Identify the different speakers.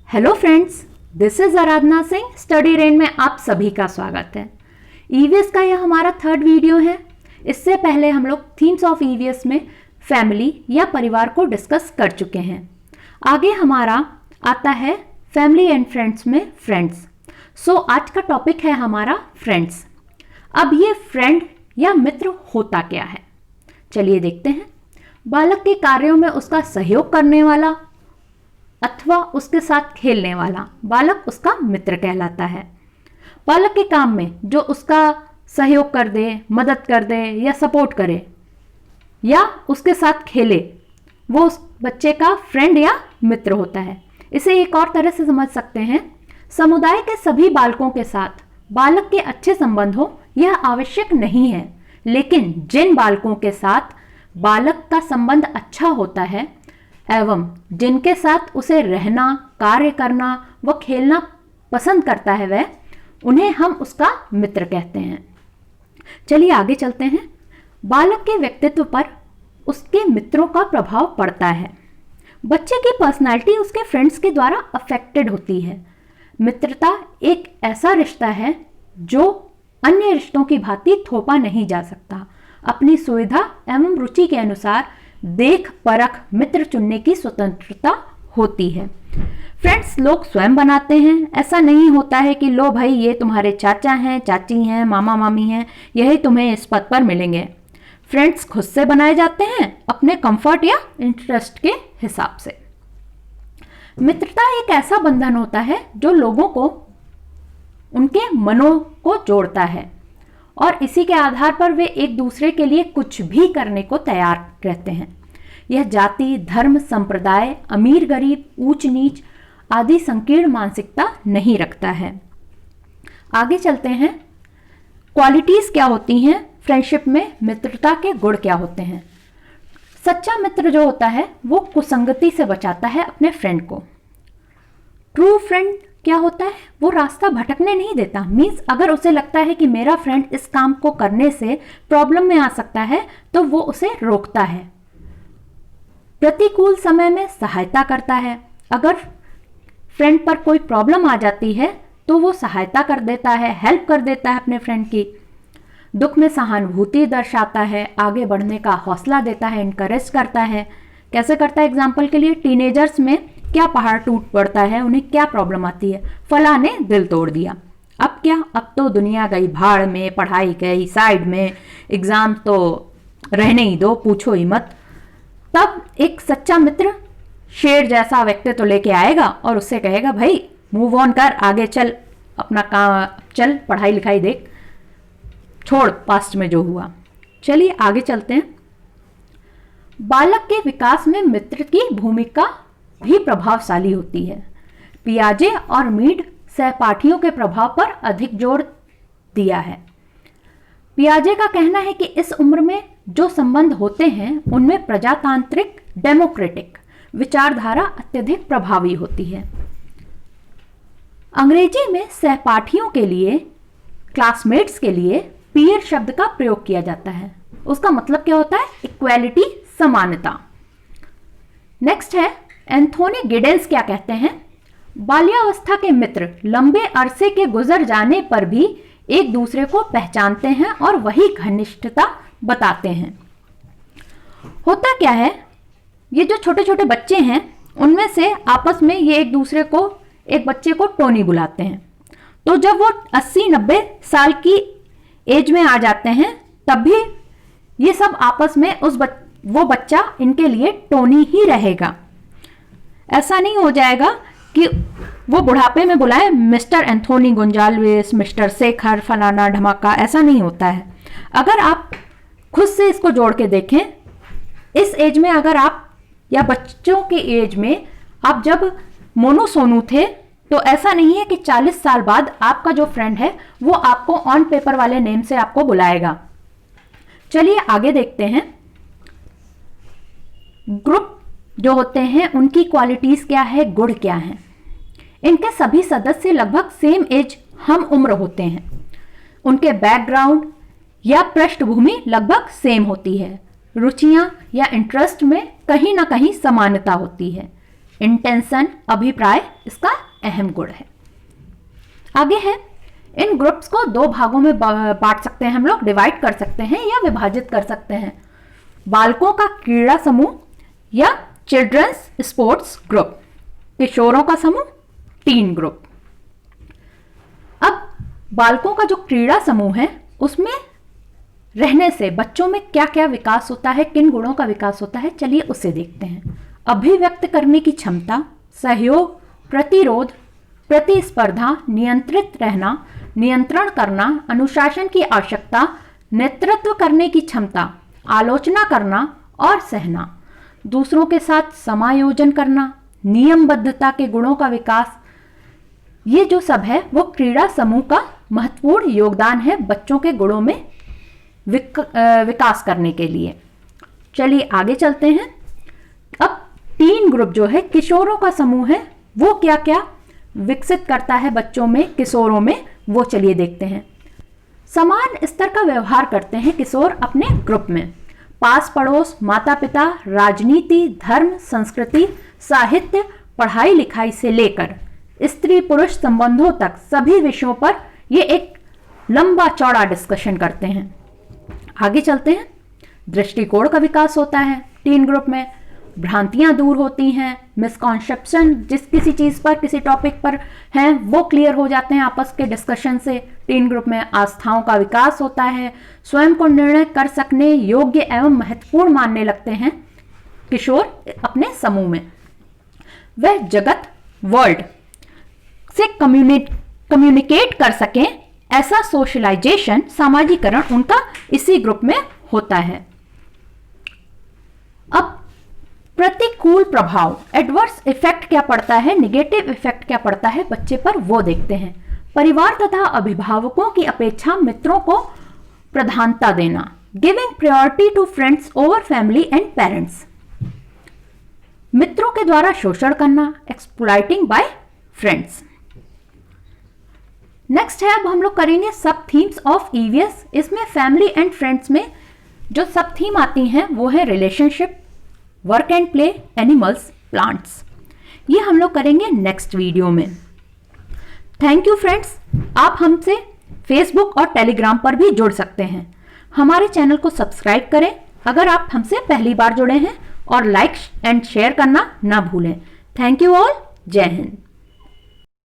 Speaker 1: Hello friends, this is Aradhana Singh. Study rain में आप सभी का स्वागत है। ईवीएस का यह हमारा थर्ड वीडियो है। इससे पहले हम लोग थीम्स ऑफ ईवीएस में फैमिली या परिवार को डिस्कस कर चुके हैं। आगे हमारा आता है फैमिली एंड फ्रेंड्स में फ्रेंड्स। सो आज का टॉपिक है हमारा फ्रेंड्स। अब ये फ्रेंड या मित्र होता क्या है, चलिए देखते हैं। बालक के कार्यों में उसका सहयोग करने वाला अथवा उसके साथ खेलने वाला बालक उसका मित्र कहलाता है। बालक के काम में जो उसका सहयोग कर दे, मदद कर दे या सपोर्ट करे या उसके साथ खेले, वो उस बच्चे का फ्रेंड या मित्र होता है। इसे एक और तरह से समझ सकते हैं, समुदाय के सभी बालकों के साथ बालक के अच्छे संबंध हो यह आवश्यक नहीं है, लेकिन जिन बालकों के साथ बालक का संबंध अच्छा होता है एवं जिनके साथ उसे रहना, कार्य करना व खेलना पसंद करता है वह, उन्हें हम उसका मित्र कहते हैं। चलिए आगे चलते हैं। बालक के व्यक्तित्व पर उसके मित्रों का प्रभाव पड़ता है। बच्चे की पर्सनालिटी उसके फ्रेंड्स के द्वारा अफेक्टेड होती है। मित्रता एक ऐसा रिश्ता है जो अन्य रिश्तों की भांति थोपा नहीं जा सकता। अपनी सुविधा एवं रुचि के अनुसार देख परख मित्र चुनने की स्वतंत्रता होती है। फ्रेंड्स लोग स्वयं बनाते हैं। ऐसा नहीं होता है कि लो भाई ये तुम्हारे चाचा हैं, चाची हैं, मामा मामी हैं, यही तुम्हें इस पद पर मिलेंगे। फ्रेंड्स खुद से बनाए जाते हैं अपने कंफर्ट या इंटरेस्ट के हिसाब से। मित्रता एक ऐसा बंधन होता है जो लोगों को उनके मनों को जोड़ता है और इसी के आधार पर वे एक दूसरे के लिए कुछ भी करने को तैयार रहते हैं। यह जाति, धर्म, संप्रदाय, अमीर गरीब, ऊंच नीच आदि संकीर्ण मानसिकता नहीं रखता है। आगे चलते हैं। क्वालिटीज क्या होती हैं फ्रेंडशिप में, मित्रता के गुण क्या होते हैं। सच्चा मित्र जो होता है वो कुसंगति से बचाता है अपने फ्रेंड को। ट्रू फ्रेंड क्या होता है, वो रास्ता भटकने नहीं देता। मीन्स अगर उसे लगता है कि मेरा फ्रेंड इस काम को करने से प्रॉब्लम में आ सकता है तो वो उसे रोकता है। प्रतिकूल समय में सहायता करता है। अगर फ्रेंड पर कोई प्रॉब्लम आ जाती है तो वो सहायता कर देता है, हेल्प कर देता है अपने फ्रेंड की। दुख में सहानुभूति दर्शाता है, आगे बढ़ने का हौसला देता है, इनकरेज करता है। कैसे करता है? एग्जाम्पल के लिए टीनेजर्स में क्या पहाड़ टूट पड़ता है, उन्हें क्या प्रॉब्लम आती है, फला ने दिल तोड़ दिया। अब क्या, अब तो दुनिया गई भाड़ में, पढ़ाई गई साइड में, एग्जाम तो रहने ही दो, पूछो ही मत। तब एक सच्चा मित्र शेर जैसा व्यक्तित्व लेके आएगा और उससे कहेगा भाई मूव ऑन कर, आगे चल, अपना काम चल, पढ़ाई लिखाई देख, छोड़ पास्ट में जो हुआ। चलिए आगे चलते हैं। बालक के विकास में मित्र की भूमिका भी प्रभावशाली होती है। पियाजे और मीड सहपाठियों के प्रभाव पर अधिक जोर दिया है। पियाजे का कहना है कि इस उम्र में जो संबंध होते हैं उनमें प्रजातांत्रिक डेमोक्रेटिक विचारधारा अत्यधिक प्रभावी होती है। अंग्रेजी में सहपाठियों के लिए, क्लासमेट्स के लिए पीयर शब्द का प्रयोग किया जाता है। उसका मतलब क्या होता है? इक्वालिटी, समानता। नेक्स्ट है एंथोनी गिडेंस क्या कहते हैं? बाल्यावस्था के मित्र लंबे अरसे के गुजर जाने पर भी एक दूसरे को पहचानते हैं और वही घनिष्ठता बताते हैं। होता क्या है, ये जो छोटे छोटे बच्चे हैं उनमें से आपस में ये एक दूसरे को, एक बच्चे को टोनी बुलाते हैं। तो जब वो 80-90 साल की एज में आ जाते हैं तब भी ये सब आपस में वो बच्चा इनके लिए टोनी ही रहेगा। ऐसा नहीं हो जाएगा कि वो बुढ़ापे में बुलाए mister Anthony Gonsalves, mister Shekhar, फलाना ढमाका, ऐसा नहीं होता है। अगर आप खुद से इसको जोड़ के देखें, इस एज में अगर आप या बच्चों के एज में आप जब मोनू सोनू थे तो ऐसा नहीं है कि 40 साल बाद आपका जो फ्रेंड है वो आपको ऑन पेपर वाले नेम से आपको बुलाएगा। चलिए आगे देखते हैं। ग्रुप जो होते हैं उनकी क्वालिटीज क्या है, गुण क्या है। इनके सभी सदस्य लगभग सेम एज हम उम्र होते हैं। उनके बैकग्राउंड या पृष्ठभूमि लगभग सेम होती है। रुचियां या इंटरेस्ट में कहीं ना कहीं समानता होती है। इंटेंशन, अभिप्राय इसका अहम गुण है। आगे है, इन ग्रुप्स को दो भागों में बांट सकते हैं हम लोग, डिवाइड कर सकते हैं या विभाजित कर सकते हैं। बालकों का क्रीड़ा समूह या चिल्ड्रंस स्पोर्ट्स ग्रुप, किशोरों का समूह टीन ग्रुप। अब बालकों का जो क्रीड़ा समूह है उसमें रहने से बच्चों में क्या क्या विकास होता है, किन गुणों का विकास होता है, चलिए उसे देखते हैं। अभिव्यक्त करने की क्षमता, सहयोग, प्रतिरोध, प्रतिस्पर्धा, नियंत्रित रहना, नियंत्रण करना, अनुशासन की आवश्यकता, नेतृत्व करने की क्षमता, आलोचना करना और सहना, दूसरों के साथ समायोजन करना, नियमबद्धता के गुणों का विकास, ये जो सब है वो क्रीड़ा समूह का महत्वपूर्ण योगदान है बच्चों के गुणों में विकास करने के लिए। चलिए आगे चलते हैं। अब टीन ग्रुप जो है, किशोरों का समूह है, वो क्या क्या विकसित करता है बच्चों में, किशोरों में, वो चलिए देखते हैं। समान स्तर का व्यवहार करते हैं किशोर अपने ग्रुप में। पास पड़ोस, माता पिता, राजनीति, धर्म, संस्कृति, साहित्य, पढ़ाई लिखाई से लेकर स्त्री पुरुष संबंधों तक सभी विषयों पर ये एक लंबा चौड़ा डिस्कशन करते हैं। आगे चलते हैं। दृष्टिकोण का विकास होता है टीन ग्रुप में, भ्रांतियां दूर होती हैं, मिसकॉन्सेप्शन जिस किसी चीज़ पर, किसी टॉपिक पर हैं वो क्लियर हो जाते हैं आपस के डिस्कशन से। टीन ग्रुप में आस्थाओं का विकास होता है, स्वयं को निर्णय कर सकने योग्य एवं महत्वपूर्ण मानने लगते हैं किशोर अपने समूह में। वह जगत, वर्ल्ड से कम्युनिकेट कर सकें, ऐसा सोशलाइजेशन, सामाजिकरण उनका इसी ग्रुप में होता है। अब प्रतिकूल प्रभाव, एडवर्स इफेक्ट क्या पड़ता है, नेगेटिव इफेक्ट क्या पड़ता है बच्चे पर, वो देखते हैं। परिवार तथा अभिभावकों की अपेक्षा मित्रों को प्रधानता देना, giving priority to friends over family and parents. मित्रों के द्वारा शोषण करना, एक्सप्लॉइटिंग बाय फ्रेंड्स। नेक्स्ट है, अब हम लोग करेंगे सब थीम्स ऑफ ईवीएस। इसमें फैमिली एंड फ्रेंड्स में जो सब थीम आती हैं वो है relationship, work and play, animals, plants. ये हम लोग करेंगे नेक्स्ट वीडियो में। Thank you friends. आप हमसे फेसबुक और टेलीग्राम पर भी जुड़ सकते हैं। हमारे चैनल को सब्सक्राइब करें अगर आप हमसे पहली बार जुड़े हैं, और लाइक एंड शेयर करना ना भूलें। Thank you all. जय हिंद।